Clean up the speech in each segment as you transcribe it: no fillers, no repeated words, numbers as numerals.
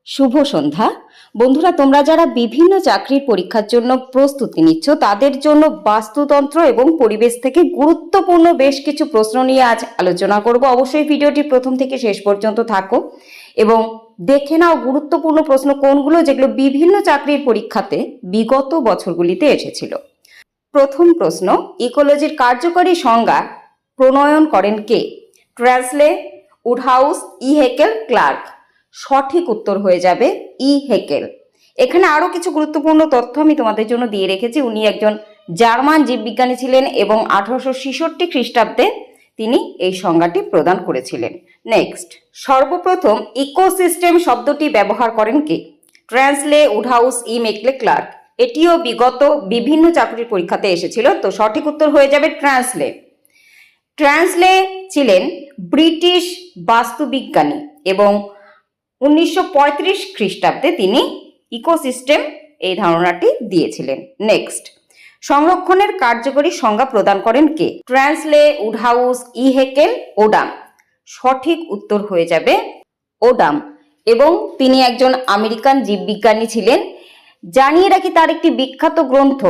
শুভ সন্ধ্যা বন্ধুরা, তোমরা যারা বিভিন্ন চাকরির পরীক্ষার জন্য প্রস্তুতি নিচ্ছ তাদের জন্য বাস্তুতন্ত্র এবং পরিবেশ থেকে গুরুত্বপূর্ণ বেশ কিছু প্রশ্ন নিয়ে আজ আলোচনা করব। অবশ্যই ভিডিওটি প্রথম থেকে শেষ পর্যন্ত থাকো এবং দেখে নাও গুরুত্বপূর্ণ প্রশ্ন কোনগুলো, যেগুলো বিভিন্ন চাকরির পরীক্ষাতে বিগত বছরগুলিতে এসেছিল। প্রথম প্রশ্ন, ইকোলজির কার্যকরী সংজ্ঞা প্রণয়ন করেন কে? ট্রান্সলে, উডহাউস, ই হেকেল, ক্লার্ক। সঠিক উত্তর হয়ে যাবে ই হেকেল। এখানে আরো কিছু গুরুত্বপূর্ণ তথ্য আমি তোমাদের জন্য দিয়ে রেখেছি। উনি একজন জার্মান জীববিজ্ঞানী ছিলেন এবং 1866 খ্রিস্টাব্দে তিনি এই সংজ্ঞাটি প্রদান করেছিলেন। নেক্সট, সর্বপ্রথম ইকোসিস্টেম শব্দটি ব্যবহার করেন কে? ট্রান্সলে, উডহাউস, ই হেকেল, ক্লার্ক। এটিও বিগত বিভিন্ন চাকরির পরীক্ষাতে এসেছিল, তো সঠিক উত্তর হয়ে যাবে ট্রান্সলে। ট্রান্সলে ছিলেন ব্রিটিশ বাস্তুবিজ্ঞানী এবং 1935 খ্রিস্টাব্দে তিনি ইকোসিস্টেম এই ধারণাটি দিয়েছিলেন। নেক্সট, সংরক্ষণের কার্যকরী সংজ্ঞা প্রদান করেন কে? ট্রান্সলে, উডহাউস, ই হেকেল, ওডাম। সঠিক উত্তর হয়ে যাবে ওডাম এবং তিনি একজন আমেরিকান জীববিজ্ঞানী ছিলেন। জানিয়ে রাখি তার একটি বিখ্যাত গ্রন্থ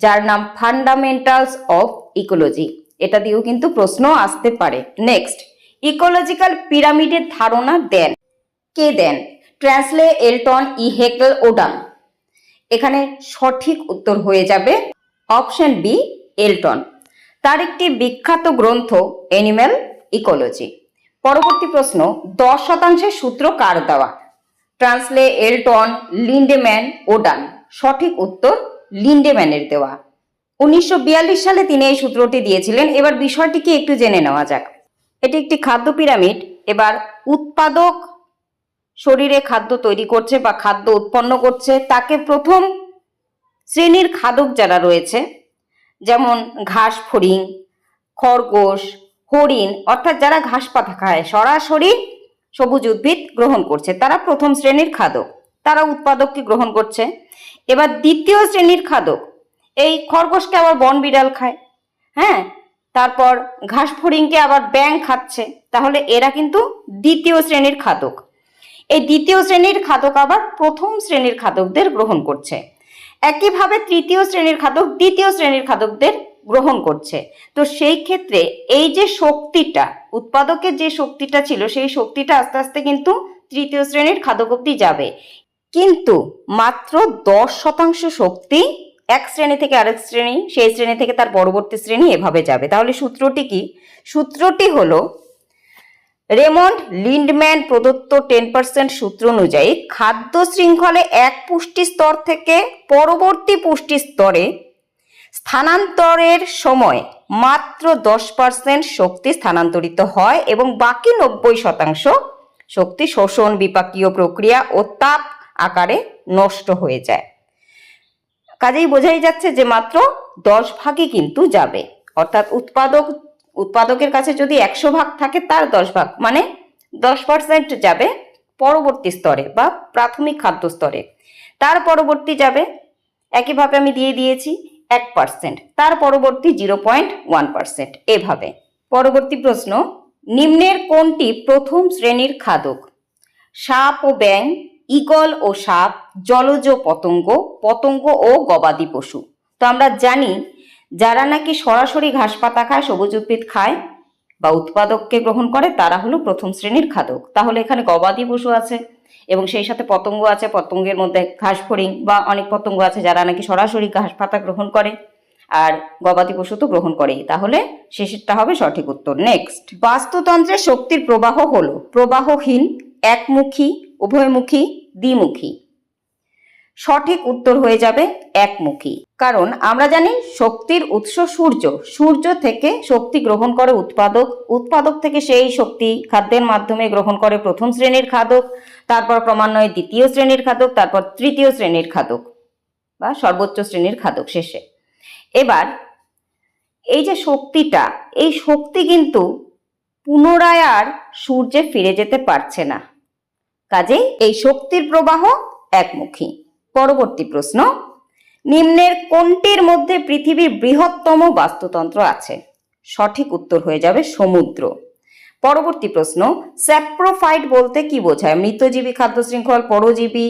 যার নাম ফান্ডামেন্টালস অফ ইকোলজি, এটা দিয়েও কিন্তু প্রশ্ন আসতে পারে। নেক্সট, ইকোলজিক্যাল পিরামিডের ধারণা দেন কে? দেন ট্রান্সলে, এলটন, ই হেকেল, ওডাম। এখানে সঠিক উত্তর হয়ে যাবে অপশন বি, এলটন। তার একটি বিখ্যাত গ্রন্থ অ্যানিম্যাল ইকোলজি। পরবর্তী প্রশ্ন, 10% সূত্র কার দেওয়া? ট্রান্সলে, এলটন, লিন্ডেম্যান, ওডাম। সঠিক উত্তর লিন্ডেম্যানের দেওয়া। 1942 সালে তিনি এই সূত্রটি দিয়েছিলেন। এবার বিষয়টিকে একটু জেনে নেওয়া যাক। এটি একটি খাদ্য পিরামিড। এবার উৎপাদক শরীরে খাদ্য তৈরি করছে বা খাদ্য উৎপন্ন করছে, তাকে প্রথম শ্রেণীর খাদক যারা রয়েছে, যেমন ঘাস ফড়িং, খরগোশ, হরিণ, অর্থাৎ যারা ঘাস পাতা খায়, সরাসরি সবুজ উদ্ভিদ গ্রহণ করছে, তারা প্রথম শ্রেণীর খাদক, তারা উৎপাদককে গ্রহণ করছে। এবার দ্বিতীয় শ্রেণীর খাদক, এই খরগোশকে আবার বন বিড়াল খায়, হ্যাঁ, তারপর ঘাস ফড়িংকে আবার ব্যাঙ খাচ্ছে, তাহলে এরা কিন্তু দ্বিতীয় শ্রেণীর খাদক। এই দ্বিতীয় শ্রেণীর খাদক আবার প্রথম শ্রেণীর খাদকদের গ্রহণ করছে। একইভাবে তৃতীয় শ্রেণীর খাদক দ্বিতীয় শ্রেণীর খাদকদের গ্রহণ করছে। তো সেই ক্ষেত্রে এই যে শক্তিটা, উৎপাদকের যে শক্তিটা ছিল, সেই শক্তিটা আস্তে আস্তে কিন্তু তৃতীয় শ্রেণীর খাদক অব্দি যাবে, কিন্তু মাত্র 10% শক্তি এক শ্রেণী থেকে আরেক শ্রেণী, সেই শ্রেণী থেকে তার পরবর্তী শ্রেণী, এভাবে যাবে। তাহলে সূত্রটি কি? সূত্রটি হলো রেমন্ড লিন্ডম্যান প্রদত্ত 10% সূত্র অনুযায়ী খাদ্য শৃঙ্খলে এক পুষ্টি স্তর থেকে পরবর্তী পুষ্টি স্তরে স্থানান্তরের সময় মাত্র 10% শক্তি স্থানান্তরিত হয় এবং বাকি 90% শক্তি শোষণ, বিপাকীয় প্রক্রিয়া ও তাপ আকারে নষ্ট হয়ে যায়। কাজেই বোঝাই যাচ্ছে যে মাত্র 10 ভাগই কিন্তু যাবে, অর্থাৎ উৎপাদকের কাছে যদি 100 ভাগ থাকে, তার 10 ভাগ মানে 10% যাবে পরবর্তী স্তরে বা প্রাথমিক খাদ্য স্তরে, তার পরবর্তী যাবে, একইভাবে আমি দিয়ে দিয়েছি 1%, তার পরবর্তী 0.1%, এভাবে। পরবর্তী প্রশ্ন, নিম্নের কোনটি প্রথম শ্রেণীর খাদক? সাপ ও ব্যাঙ, ঈগল ও সাপ, জলজ পতঙ্গ, পতঙ্গ ও গবাদি পশু। তো আমরা জানি যারা নাকি সরাসরি ঘাস পাতা খায়, সবুজ উদ্ভিদ খায় বা উৎপাদককে গ্রহণ করে, তারা হলো প্রথম শ্রেণীর খাদক। তাহলে এখানে গবাদি পশু আছে এবং সেই সাথে পতঙ্গ আছে। পতঙ্গের মধ্যে ঘাস ফড়িং বা অনেক পতঙ্গ আছে যারা নাকি সরাসরি ঘাস পাতা গ্রহণ করে, আর গবাদি পশু তো গ্রহণ করেই, তাহলে শেষেরটা হবে সঠিক উত্তর। নেক্সট, বাস্তুতন্ত্রের শক্তির প্রবাহ হলো প্রবাহহীন, একমুখী, উভয়মুখী, দ্বিমুখী। সঠিক উত্তর হয়ে যাবে একমুখী, কারণ আমরা জানি শক্তির উৎস সূর্য, সূর্য থেকে শক্তি গ্রহণ করে উৎপাদক, উৎপাদক থেকে সেই শক্তি খাদ্যের মাধ্যমে গ্রহণ করে প্রথম শ্রেণীর খাদক, তারপর ক্রমান্বয়ে দ্বিতীয় শ্রেণীর খাদক, তারপর তৃতীয় শ্রেণীর খাদক বা সর্বোচ্চ শ্রেণীর খাদক শেষে। এবার এই যে শক্তিটা, এই শক্তি কিন্তু পুনরায় আর সূর্যে ফিরে যেতে পারছে না, কাজেই এই শক্তির প্রবাহ একমুখী। পরবর্তী প্রশ্ন, নিম্নের কোনটির মধ্যে পৃথিবীর বৃহত্তম বাস্তুতন্ত্র আছে? সঠিক উত্তর হয়ে যাবে সমুদ্র। পরবর্তী প্রশ্ন, স্যাপ্রোফাইট বলতে কি বোঝায়? মৃতজীবী খাদ্য শৃঙ্খল, পরজীবী,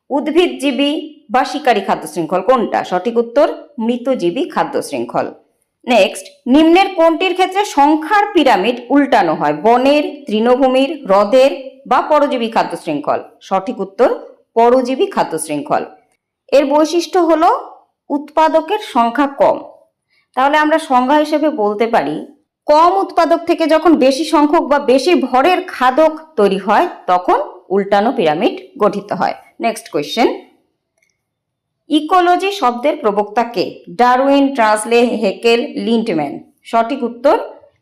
উদ্ভিদজীবী বা শিকারী খাদ্য শৃঙ্খল কোনটা? সঠিক উত্তর মৃতজীবী খাদ্য শৃঙ্খল। নেক্সট, নিম্নের কোনটির ক্ষেত্রে সংখ্যার পিরামিড উল্টানো হয়? বনের, তৃণভূমির, হ্রদের বা পরজীবী খাদ্য শৃঙ্খল? সঠিক উত্তর পরজীবী খাদ্য শৃঙ্খল। এর বৈশিষ্ট্য হলো উৎপাদকের সংখ্যা কম। তাহলে আমরা সংজ্ঞা হিসেবে বলতে পারি, কম উৎপাদক থেকে যখন বেশি সংখ্যক বা বেশি ভরের খাদক তৈরি হয় তখন উল্টানো পিরামিড গঠিত হয়। নেক্সট কোয়েশ্চেন, ইকোলজি শব্দের প্রবক্তা কে? Darwin, ট্রান্সলে, Haeckel, লিন্ডম্যান? সঠিক উত্তর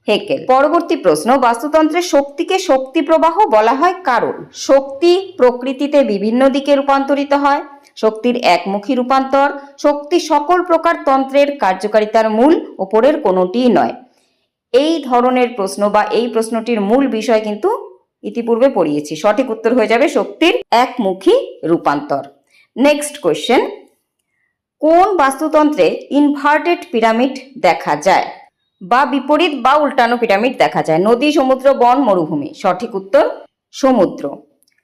হেকেল। পরবর্তী প্রশ্ন, বাস্তুতন্ত্রে শক্তিকে শক্তি প্রবাহ বলা হয় কারণ শক্তি প্রকৃতিতে বিভিন্ন দিকে রূপান্তরিত হয়, শক্তির একমুখী রূপান্তর, শক্তি সকল প্রকার তন্ত্রের কার্যকারিতার মূল, ওপরের কোনোটিই নয়। এই ধরনের প্রশ্ন বা এই প্রশ্নটির মূল বিষয় কিন্তু ইতিপূর্বে পড়িয়েছি। সঠিক উত্তর হয়ে যাবে শক্তির একমুখী রূপান্তর। নেক্সট কোয়েশ্চেন, কোন বাস্তুতন্ত্রে ইনভার্টেড পিরামিড দেখা যায় বা বিপরীত বা উল্টানো পিরামিড দেখা যায়? নদী, সমুদ্র, বন, মরুভূমি? সঠিক উত্তর সমুদ্র।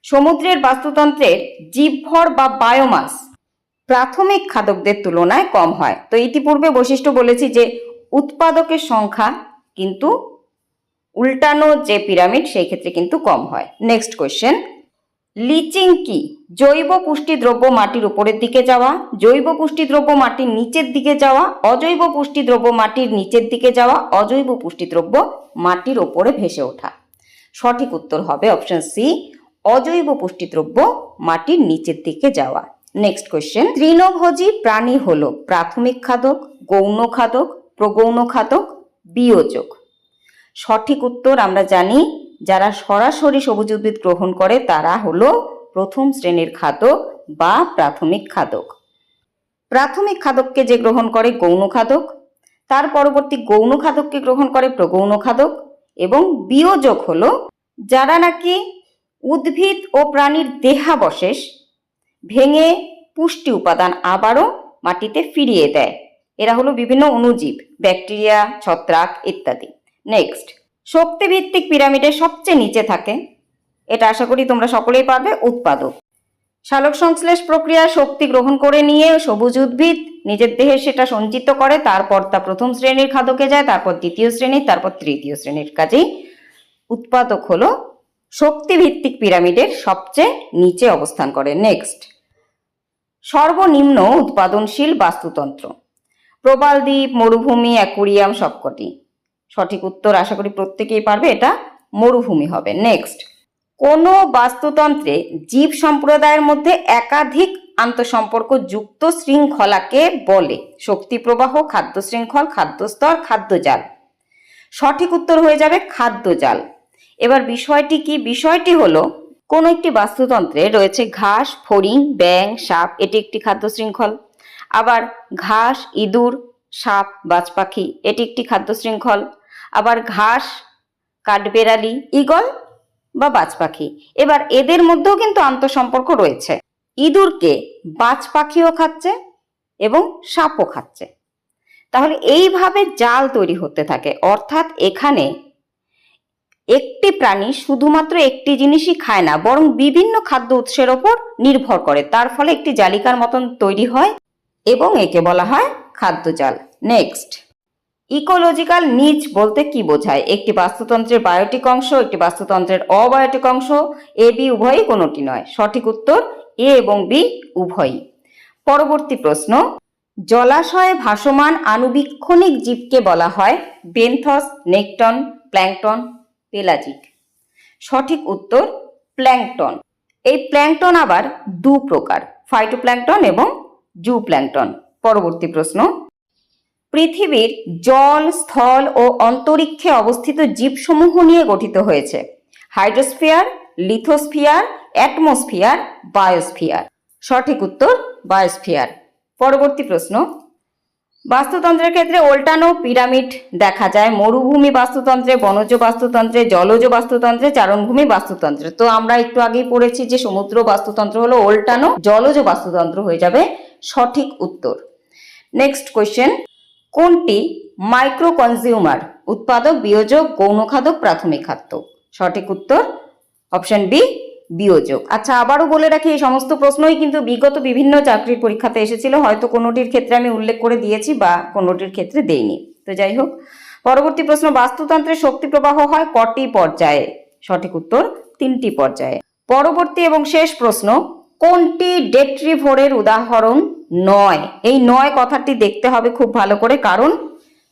সমুদ্রের বাস্তুতন্ত্রের জীবভর বা বায়োমাস প্রাথমিক খাদকদের তুলনায় কম হয়। তো ইতিপূর্বে বৈশিষ্ট্য বলেছি যে উৎপাদকের সংখ্যা কিন্তু উল্টানো যে পিরামিড সেই ক্ষেত্রে কিন্তু কম হয়। নেক্সট কোয়েশ্চেন, লিচিং কি? জৈব পুষ্টি দ্রব্য মাটির উপরের দিকে যাওয়া, জৈব পুষ্টি দ্রব্য মাটির নিচের দিকে যাওয়া, অজৈব পুষ্টি দ্রব্য মাটির নিচের দিকে যাওয়া, অজৈব পুষ্টি দ্রব্য মাটির ওপরে ভেসে ওঠা? সঠিক উত্তর হবে অপশন সি, অজৈব পুষ্টি দ্রব্য মাটির নিচের দিকে যাওয়া। নেক্সট কোয়েশ্চেন, তৃণভোজী প্রাণী হলো প্রাথমিক খাদক, গৌণ খাদক, প্রগৌণ খাদক, বিয়োজক? সঠিক উত্তর আমরা জানি, যারা সরাসরি সবুজ উদ্ভিদ গ্রহণ করে তারা হলো প্রথম শ্রেণীর খাদক বা প্রাথমিক খাদক। প্রাথমিক খাদককে যে গ্রহণ করে গৌণ খাদক, তার পরবর্তী গৌণ খাদককে গ্রহণ করে প্রগৌণ খাদক, এবং বিয়োজক হলো যারা নাকি উদ্ভিদ ও প্রাণীর দেহাবশেষ ভেঙে পুষ্টি উপাদান আবারও মাটিতে ফিরিয়ে দেয়। এরা হলো বিভিন্ন অণুজীব, ব্যাকটেরিয়া, ছত্রাক ইত্যাদি। নেক্সট, শক্তিভিত্তিক পিরামিডের সবচেয়ে নিচে থাকে, এটা আশা করি তোমরা সকলেই পারবে, উৎপাদক। সালোক সংশ্লেষ প্রক্রিয়ায় শক্তি গ্রহণ করে নিয়ে সবুজ উদ্ভিদ নিজের দেহে সেটা সঞ্চিত করে, তারপর তা প্রথম শ্রেণীর খাদকে যায়, তারপর দ্বিতীয় শ্রেণীর, তারপর তৃতীয় শ্রেণীর। কাজেই উৎপাদক হলো শক্তিভিত্তিক পিরামিডের সবচেয়ে নিচে অবস্থান করে। নেক্সট, সর্বনিম্ন উৎপাদনশীল বাস্তুতন্ত্র? প্রবাল দ্বীপ, মরুভূমি, অ্যাকুয়ারিয়াম, সবকটি? সঠিক উত্তর আশা করি প্রত্যেকেই পারবে, এটা মরুভূমি হবে। নেক্সট, কোন বাস্তুতন্ত্রে জীব সম্প্রদায়ের মধ্যে একাধিক আন্তঃসম্পর্ক যুক্ত শৃঙ্খলাকে বলে? শক্তি প্রবাহ, খাদ্য শৃঙ্খল, খাদ্যস্তর, খাদ্যজাল? সঠিক উত্তর হয়ে যাবে খাদ্যজাল। এবার বিষয়টি কি? বিষয়টি হলো, কোন একটি বাস্তুতন্ত্রে রয়েছে ঘাস, ফড়িং, ব্যাঙ, সাপ, এটি একটি খাদ্য শৃঙ্খল। আবার ঘাস, ইঁদুর, সাপ, বাজ পাখি, এটি একটি খাদ্য শৃঙ্খল। আবার ঘাস, কাঠবেড়ালি, ঈগল বা বাজ পাখি। এবার এদের মধ্যেও কিন্তু আন্তঃসম্পর্ক রয়েছে, ইঁদুরকে বাজ পাখিও খাচ্ছে এবং সাপও খাচ্ছে। তাহলে এইভাবে জাল তৈরি হতে থাকে, অর্থাৎ এখানে একটি প্রাণী শুধুমাত্র একটি জিনিসই খায় না, বরং বিভিন্ন খাদ্য উৎসের ওপর নির্ভর করে, তার ফলে একটি জালিকার মতন তৈরি হয় এবং একে বলা হয় খাদ্যজাল। নেক্সট, ইকোলজিক্যাল নিচ বলতে কি বোঝায়? একটি বাস্তুতন্ত্রের বায়োটিক অংশ, একটি বাস্তুতন্ত্রের অবায়োটিক অংশ, এ বি উভয়ই কোনোটি নয়। সঠিক উত্তর এ এবং বি উভয়ই। পরবর্তী প্রশ্ন, জলাশয়ে ভাসমান আণুবীক্ষণিক জীবকে বলা হয় বেন্থস, নেকটন, প্ল্যাঙ্কটন, পেলাজিক? সঠিক উত্তর প্ল্যাঙ্কটন। এই প্ল্যাঙ্কটন আবার দু প্রকার, ফাইটোপ্ল্যাঙ্কটন এবং জুপ্ল্যাঙ্কটন। পরবর্তী প্রশ্ন, পৃথিবীর জল, স্থল ও অন্তরিক্ষে অবস্থিত জীবসমূহ নিয়ে গঠিত হয়েছে হাইড্রোস্ফিয়ার, লিথোস্ফিয়ার, অ্যাটমসফিয়ার, বায়োস্ফিয়ার? সঠিক উত্তর বায়োস্ফিয়ার। পরবর্তী প্রশ্ন, বাস্তুতন্ত্রের ক্ষেত্রে উল্টানো পিরামিড দেখা যায় মরুভূমি বাস্তুতন্ত্রে, বনজ বাস্তুতন্ত্রে, জলজ বাস্তুতন্ত্রে, চারণভূমি বাস্তুতন্ত্রে। তো আমরা একটু আগেই পড়েছি যে সমুদ্র বাস্তুতন্ত্র হলো উল্টানো, জলজ বাস্তুতন্ত্র হয়ে যাবে সঠিক উত্তর। নেক্সট কোয়েশ্চেন, কোনটি মাইক্রো কনজিউমার উৎপাদক, বিয়োজক, গৌণ খাদক, প্রাথমিক খাদ্য। সঠিক উত্তর অপশন বি, বিয়োজক। আচ্ছা, আবারও বলে রাখি, এই সমস্ত প্রশ্নই কিন্তু বিগত বিভিন্ন চাকরির পরীক্ষাতে এসেছিল, হয়তো কোনোটির ক্ষেত্রে আমি উল্লেখ করে দিয়েছি বা কোনোটির ক্ষেত্রে দেইনি। তো যাই হোক, পরবর্তী প্রশ্ন, বাস্তুতন্ত্রের শক্তি প্রবাহ হয় কটি পর্যায়ে? সঠিক উত্তর 3টি পর্যায়ে। পরবর্তী এবং শেষ প্রশ্ন, কোনটি ডেট্রিভোরের উদাহরণ নয়? এই নয় কথাটি দেখতে হবে খুব ভালো করে, কারণ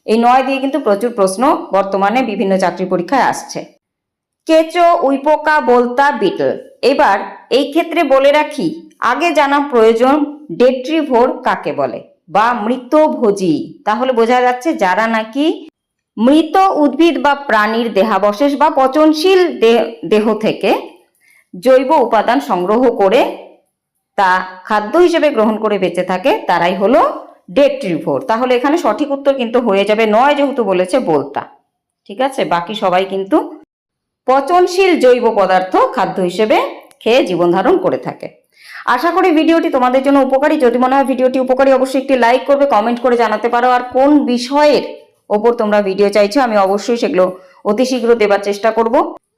এই নয় দিয়ে কিন্তু প্রচুর প্রশ্ন বর্তমানে বিভিন্ন চাকরি পরীক্ষায় আসছে। কেঁচো, উইপোকা, বোলতা, বিটল। এবার এই ক্ষেত্রে বলে রাখি, আগে জানা প্রয়োজন ডেট্রিভোর কাকে বলে বা মৃতভোজী। তাহলে বোঝা যাচ্ছে যারা নাকি মৃত উদ্ভিদ বা প্রাণীর দেহাবশেষ বা পচনশীল দেহ থেকে জৈব উপাদান সংগ্রহ করে তা খাদ্য হিসেবে গ্রহণ করে বেঁচে থাকে, তারাই হলো ডেট্রিভোর। তাহলে এখানে সঠিক উত্তর কিন্তু হয়ে যাবে নয়, যেহেতু বলেছে বোলতা। ঠিক আছে, বাকি সবাই কিন্তু পচনশীল জৈব পদার্থ খাদ্য হিসেবে খেয়ে জীবন ধারণ করে থাকে। আশা করি ভিডিওটি তোমাদের জন্য উপকারী। যদি মনে হয় ভিডিওটি উপকারী, অবশ্যই একটি লাইক করবে, কমেন্ট করে জানাতে পারো। আর কোন বিষয়ের ওপর তোমরা ভিডিও চাইছো, আমি অবশ্যই সেগুলো অতি শীঘ্র দেবার চেষ্টা করব।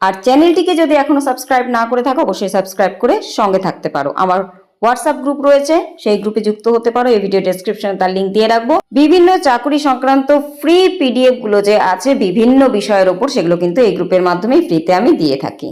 আর চ্যানেলটিকে যদি এখনো সাবস্ক্রাইব না করে থাকো, অবশ্যই সাবস্ক্রাইব করে সঙ্গে থাকতে পারো। আমার হোয়াটসঅ্যাপ গ্রুপ রয়েছে, সেই গ্রুপে যুক্ত হতে পারো। এই ভিডিও ডেসক্রিপশনে তার লিঙ্ক দিয়ে রাখবো। বিভিন্ন চাকরি সংক্রান্ত ফ্রি পিডিএফ গুলো যে আছে বিভিন্ন বিষয়ের উপর, সেগুলো কিন্তু এই গ্রুপের মাধ্যমে ফ্রিতে আমি দিয়ে থাকি।